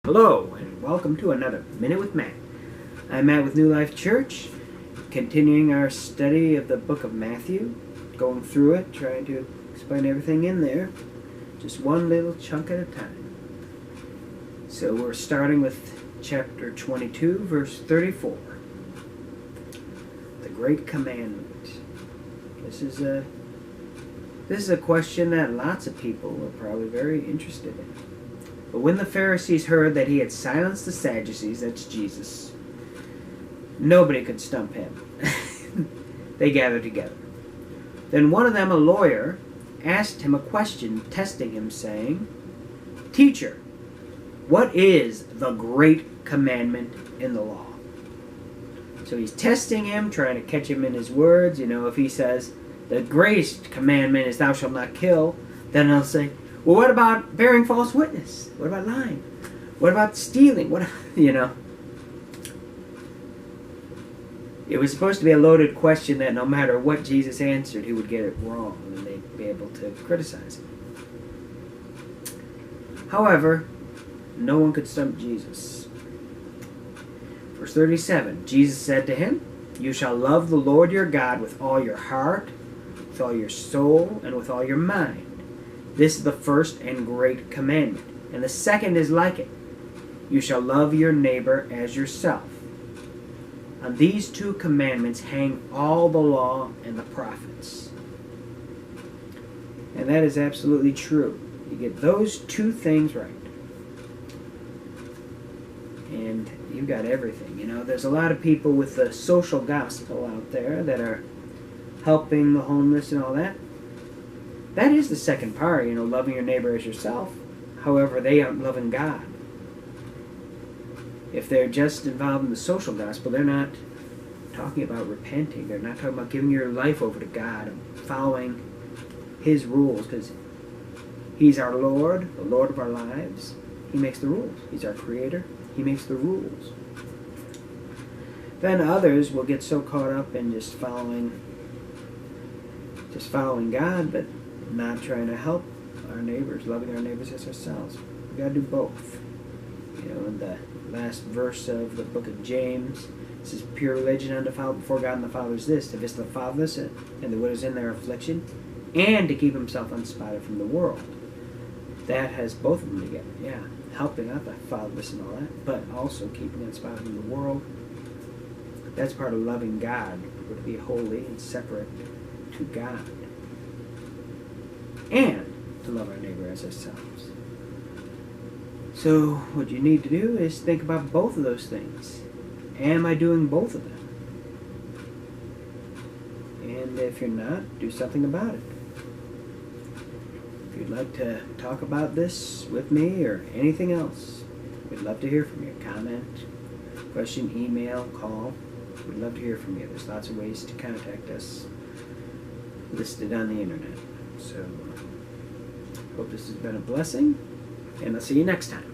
Hello, and welcome to another Minute with Matt. I'm Matt with New Life Church, continuing our study of the book of Matthew, going through it, trying to explain everything in there, just one little chunk at a time. So we're starting with chapter 22, verse 34. The Great Commandment. This is a question that lots of people are probably very interested in. But when the Pharisees heard that he had silenced the Sadducees, that's Jesus, nobody could stump him. They gathered together. Then one of them, a lawyer, asked him a question, testing him, saying, "Teacher, what is the great commandment in the law?" So he's testing him, trying to catch him in his words. You know, if he says, the greatest commandment is thou shalt not kill, then he'll say, well, what about bearing false witness? What about lying? What about stealing? It was supposed to be a loaded question that no matter what Jesus answered, he would get it wrong, and they'd be able to criticize him. However, no one could stump Jesus. Verse 37, Jesus said to him, "You shall love the Lord your God with all your heart, with all your soul, and with all your mind. This is the first and great commandment. And the second is like it. You shall love your neighbor as yourself. On these two commandments hang all the law and the prophets." And that is absolutely true. You get those two things right, and you've got everything. You know, there's a lot of people with the social gospel out there that are helping the homeless and all that. That is the second part, you know, loving your neighbor as yourself. However, they aren't loving God. If they're just involved in the social gospel, they're not talking about repenting. They're not talking about giving your life over to God and following His rules, because He's our Lord, the Lord of our lives. He makes the rules. He's our Creator. He makes the rules. Then others will get so caught up in just following God, but not trying to help our neighbors, loving our neighbors as ourselves. We've got to do both. You know, in the last verse of the book of James, it says, "Pure religion undefiled before God and the Father is this, to visit the fatherless and the widows in their affliction, and to keep himself unspotted from the world." That has both of them together, yeah. Helping out the fatherless and all that, but also keeping unspotted from the world. That's part of loving God. We're to be holy and separate to God, and to love our neighbor as ourselves. So what you need to do is think about both of those things. Am I doing both of them? And if you're not, do something about it. If you'd like to talk about this with me or anything else, we'd love to hear from you. Comment, question, email, call. We'd love to hear from you. There's lots of ways to contact us listed on the internet. So, hope this has been a blessing, and I'll see you next time.